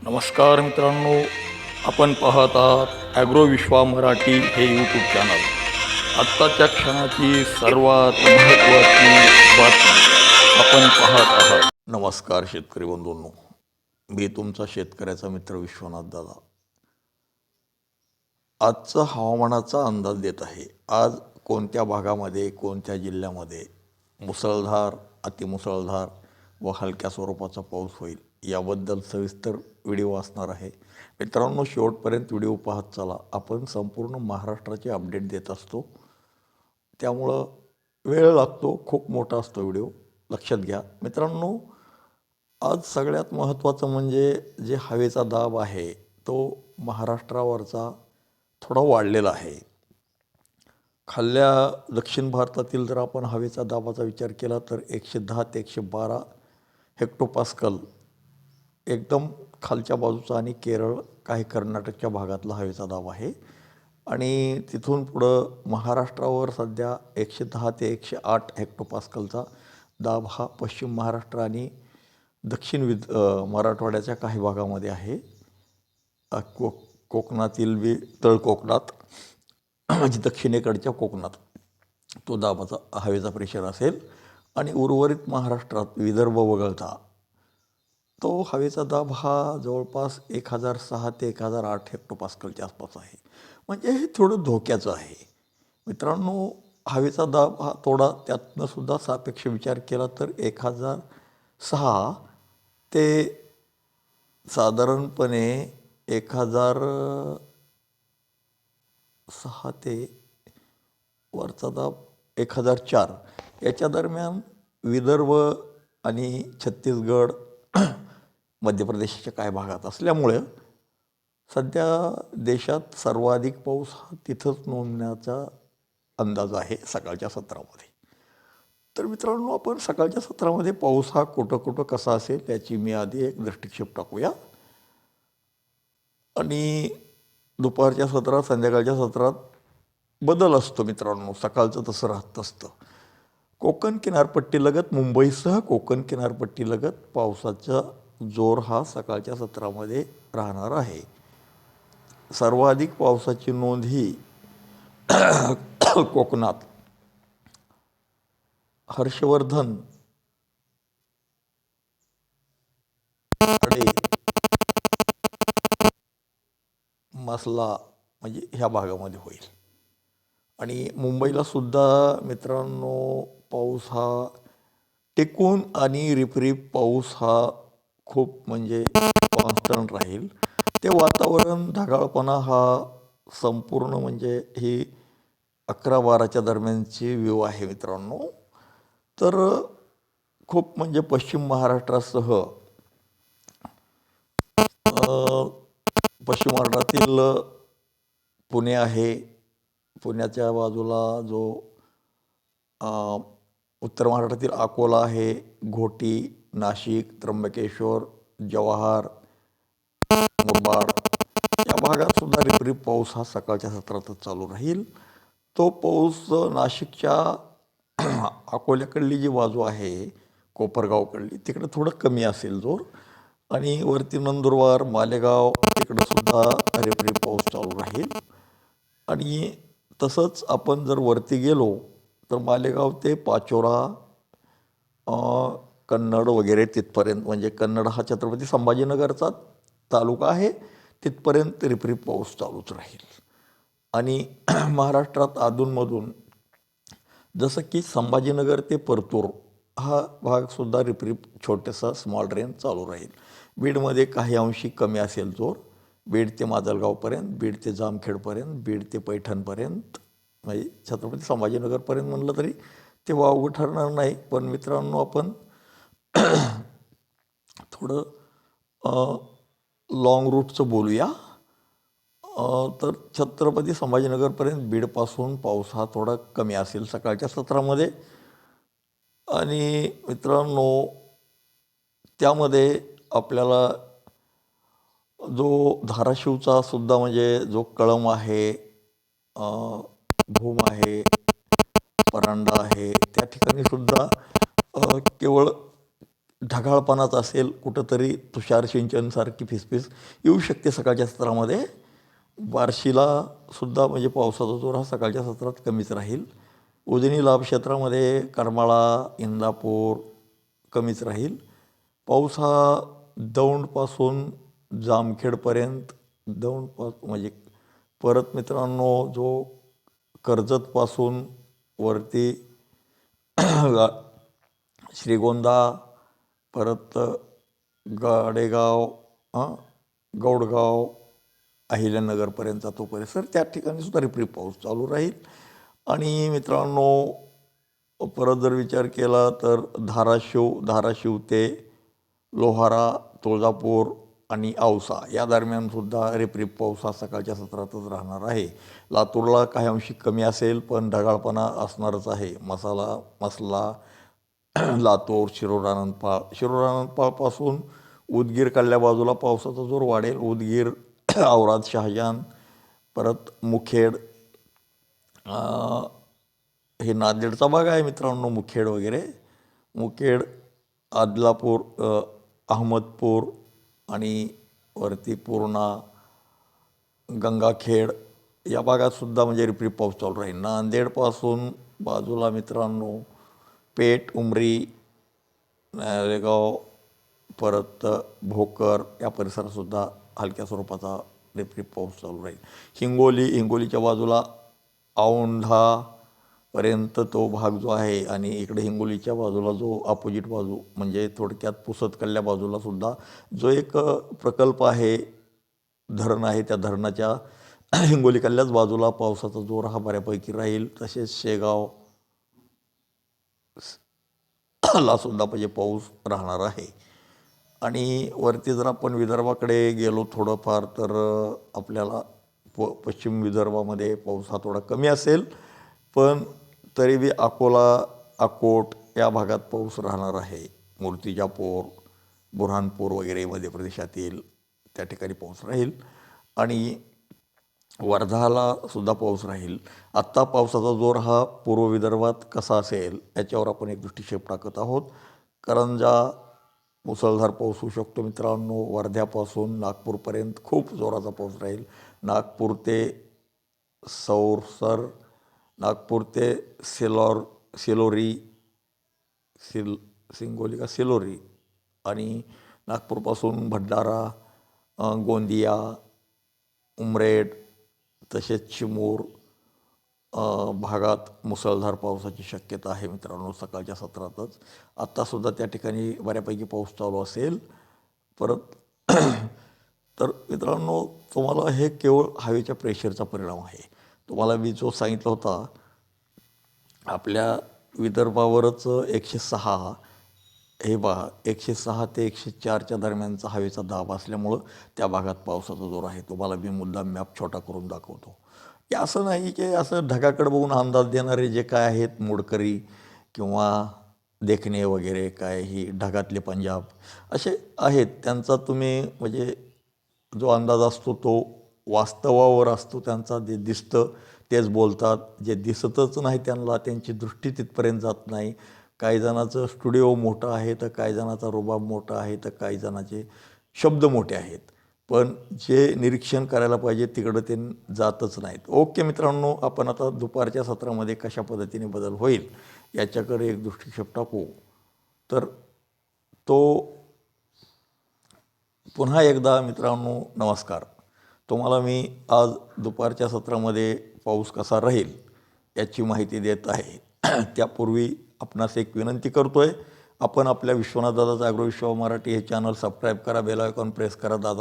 नमस्कार मित्रांनो, आपण पाहत आहात ॲग्रो विश्वा मराठी हे यूट्यूब चॅनल. आत्ताच्या क्षणाची सर्वात महत्त्वाची बातमी आपण पाहत आहात. नमस्कार शेतकरी बंधूंनो, मी तुमचा शेतकऱ्याचा मित्र विश्वनाथ दादा. आजचा हवामानाचा अंदाज देत आहे. आज कोणत्या भागामध्ये, कोणत्या जिल्ह्यामध्ये मुसळधार, अतिमुसळधार व हलक्या स्वरूपाचा पाऊस होईल याबद्दल सविस्तर व्हिडिओ असणार आहे. मित्रांनो, शेवटपर्यंत व्हिडिओ पाहत चला. आपण संपूर्ण महाराष्ट्राचे अपडेट देत असतो, त्यामुळं वेळ लागतो, खूप मोठा असतो व्हिडिओ, लक्षात घ्या. मित्रांनो, आज सगळ्यात महत्त्वाचं म्हणजे जे हवेचा दाब आहे तो महाराष्ट्रावरचा थोडा वाढलेला आहे. खाल्ल्या दक्षिण भारतातील जर आपण हवेचा दाबाचा विचार केला तर 110 ते 112 हेक्टोपास्कल एकदम खालच्या बाजूचा आणि केरळ, काही कर्नाटकच्या भागातला हवेचा दाब आहे. आणि तिथून पुढं महाराष्ट्रावर सध्या 110 ते 108 हेक्टोपास्कलचा दाब हा पश्चिम महाराष्ट्र आणि दक्षिण मराठवाड्याच्या काही भागामध्ये आहे. कोकणातील तळ कोकणात म्हणजे दक्षिणेकडच्या कोकणात तो दाबाचा हवेचा प्रेशर असेल आणि उर्वरित महाराष्ट्रात विदर्भ वगळता तो हवेचा दाब हा जवळपास 1006 ते 1008 हेक्टोपास्कलच्या आसपास आहे. म्हणजे हे थोडं धोक्याचं आहे. मित्रांनो, हवेचा दाब हा थोडा त्यातनं सुद्धा सापेक्ष विचार केला तर 1006 ते साधारणपणे 1006 ते वरचा दाब 1004 याच्या दरम्यान विदर्भ आणि छत्तीसगड मध्य प्रदेशच्या काही भागात असल्यामुळं सध्या देशात सर्वाधिक पाऊस हा तिथंच नोंदण्याचा अंदाज आहे सकाळच्या सत्रामध्ये. तर मित्रांनो, आपण सकाळच्या सत्रामध्ये पाऊस हा कुठं कुठं कसा असेल याची मी आधी एक दृष्टिक्षेप टाकूया. आणि दुपारच्या सत्रात, संध्याकाळच्या सत्रात बदल असतो मित्रांनो. सकाळचं तसं राहत असतं. कोकण किनारपट्टीलगत, मुंबईसह कोकण किनारपट्टीलगत पावसाचा जोर हा सकाळच्या सत्रामध्ये राहणार आहे. सर्वाधिक पावसाची नोंद ही कोकणात हर्षवर्धन, मसला म्हणजे ह्या भागामध्ये होईल. आणि मुंबईला सुद्धा मित्रांनो पाऊस हा टिकून आणि रिपरिप पाऊस हा खूप म्हणजे कॉन्स्टंट राहील. ते वातावरण, ढगाळपणा हा संपूर्ण म्हणजे ही 11-12च्या दरम्यानची व्ह्यू आहे मित्रांनो. तर खूप म्हणजे पश्चिम महाराष्ट्रासह पश्चिम महाराष्ट्रातील पुणे आहे, पुण्याच्या बाजूला जो उत्तर महाराष्ट्रातील अकोला आहे, घोटी, नाशिक, त्र्यंबकेश्वर, जव्हार, मुरबाड या भागात सुद्धा रिपरिप पाऊस हा सकाळच्या सत्रातच चालू राहील. तो पाऊस नाशिकच्या अकोल्याकडली जी बाजू आहे, कोपरगावकडली, तिकडे थोडं कमी असेल जोर. आणि वरती नंदुरबार, मालेगाव तिकडं सुद्धा रिपरिप पाऊस चालू राहील. आणि तसंच आपण जर वरती गेलो तर मालेगाव ते पाचोरा, कन्नड वगैरे तिथपर्यंत, म्हणजे कन्नड हा छत्रपती संभाजीनगरचा तालुका आहे, तिथपर्यंत रिपरिप पाऊस चालूच राहील. आणि महाराष्ट्रात अधूनमधून जसं की संभाजीनगर ते परतूर हा भागसुद्धा रिपरिप छोटंसं स्मॉल रेन चालू राहील. बीडमध्ये काही अंशी कमी असेल जोर, बीड ते माजलगावपर्यंत, बीड ते जामखेडपर्यंत, बीड ते पैठणपर्यंत, म्हणजे छत्रपती संभाजीनगरपर्यंत म्हणलं तरी ते वावगं ठरणार नाही. पण मित्रांनो, आपण थोडं लाँग रूटचं बोलूया. तर छत्रपती संभाजीनगरपर्यंत बीडपासून पाऊस हा थोडा कमी असेल सकाळच्या सत्रामध्ये. आणि मित्रांनो, त्यामध्ये आपल्याला जो धाराशिवचा सुद्धा म्हणजे जो कळंब आहे, भूम आहे, परांडा आहे, त्या ठिकाणी सुद्धा केवळ ढगाळपणाच असेल, कुठंतरी तुषार सिंचनसारखी फिसफिस येऊ शकते सकाळच्या सत्रामध्ये. बार्शीला सुद्धा म्हणजे पावसाचा जोर हा सकाळच्या सत्रात कमीच राहील. उजनी लाभ क्षेत्रामध्ये करमाळा, इंदापूर कमीच राहील. पाऊस हा दौंडपासून जामखेडपर्यंत, म्हणजे परत मित्रांनो जो कर्जतपासून वरती श्रीगोंदा, परत गाडेगाव, गौडगाव, अहिल्यानगरपर्यंतचा तो परिसर, त्या ठिकाणी सुद्धा रिपरिप पाऊस चालू राहील. आणि मित्रांनो परत जर विचार केला तर धाराशिव ते लोहारा, तुळजापूर आणि औसा या दरम्यानसुद्धा रिपरिप पाऊस हा सकाळच्या सत्रातच राहणार आहे. लातूरला काही अंशी कमी असेल, पण ढगाळपणा असणारच आहे. मसला, लातूर, शिरूर आनंदपाळपासून उदगीर कडल्या बाजूला पावसाचा जोर वाढेल. उदगीर, औराद, शहाजान, परत मुखेड, हे नांदेडचा भाग आहे मित्रांनो. मुखेड वगैरे, आदलापूर, अहमदपूर आणि वरती पूर्णा, गंगाखेड या भागातसुद्धा म्हणजे रिपरिप पाऊस चालू राहील. नांदेडपासून बाजूला मित्रांनो पेठ, उमरी, नारेगाव, परत भोकर या परिसरातसुद्धा हलक्या स्वरूपाचा रिपरिप पाऊस चालू राहील. हिंगोलीच्या बाजूला औंढापर्यंत तो भाग जो आहे, आणि इकडे हिंगोलीच्या बाजूला जो अपोजिट बाजू म्हणजे थोडक्यात पुसदकडल्या बाजूलासुद्धा जो एक प्रकल्प आहे, धरण आहे, त्या धरणाच्या हिंगोलीकडल्याच बाजूला पावसाचा जोर हा बऱ्यापैकी राहील. तसेच शेगाव ला सुद्धा म्हणजे पाऊस राहणार आहे. आणि वरती जर आपण विदर्भाकडे गेलो थोडंफार तर आपल्याला पश्चिम विदर्भामध्ये पाऊस हा थोडा कमी असेल, पण तरी बी अकोट या भागात पाऊस राहणार आहे. मूर्तिजापूर, बुऱ्हाणपूर वगैरे मध्य प्रदेशातील त्या ठिकाणी पाऊस राहील. आणि वर्धाला सुद्धा पाऊस राहील. आत्ता पावसाचा जोर हा पूर्व विदर्भात कसा असेल याच्यावर आपण एक दृष्टिक्षेप टाकत आहोत. करंजा मुसळधार पाऊस होऊ शकतो मित्रांनो. वर्ध्यापासून नागपूरपर्यंत खूप जोराचा पाऊस राहील. नागपूर ते सौरसर, नागपूर ते सिलोरी आणि नागपूरपासून भंडारा, गोंदिया, उमरेड, तसेच चिमूर भागात मुसळधार पावसाची शक्यता आहे मित्रांनो सकाळच्या सत्रातच. आत्तासुद्धा त्या ठिकाणी बऱ्यापैकी पाऊस चालू असेल. परत तर मित्रांनो तुम्हाला हे केवळ हवेच्या प्रेशरचा परिणाम आहे. तुम्हाला मी जो सांगितला होता आपल्या विदर्भावरच 106, हे पहा 106 ते 104च्या दरम्यानचा हवेचा दाब असल्यामुळं त्या भागात पावसाचा जोर आहे. तुम्हाला मी मुद्दाम मॅप छोटा करून दाखवतो. की असं नाही की असं ढगाकडे बघून अंदाज देणारे जे काय आहेत मोडकरी किंवा देखणे वगैरे, काय ही ढगातले पंजाब असे आहेत, त्यांचा तुम्ही म्हणजे जो अंदाज असतो तो वास्तवावर असतो. त्यांचा जे दिसतं तेच बोलतात, जे दिसतच नाही त्यांना त्यांची दृष्टी तिथपर्यंत जात नाही. काही जणांचं स्टुडिओ मोठं आहे, तर काही जणांचा रुबाब मोठा आहे, तर काही जणांचे शब्द मोठे आहेत, पण जे निरीक्षण करायला पाहिजे तिकडं ते जातच नाहीत. ओके मित्रांनो, आपण आता दुपारच्या सत्रामध्ये कशा पद्धतीने बदल होईल याच्याकडे एक दृष्टिक्षेप टाकू. तर तो पुन्हा एकदा मित्रांनो नमस्कार. तुम्हाला मी आज दुपारच्या सत्रामध्ये पाऊस कसा राहील याची माहिती देत आहे. त्यापूर्वी आपणास एक विनंती करतो आहे, आपण आपल्या विश्वनाथ दादाचा ॲग्रो विश्व मराठी हे चॅनल सबस्क्राईब करा, बेल आयकॉन प्रेस करा, दादा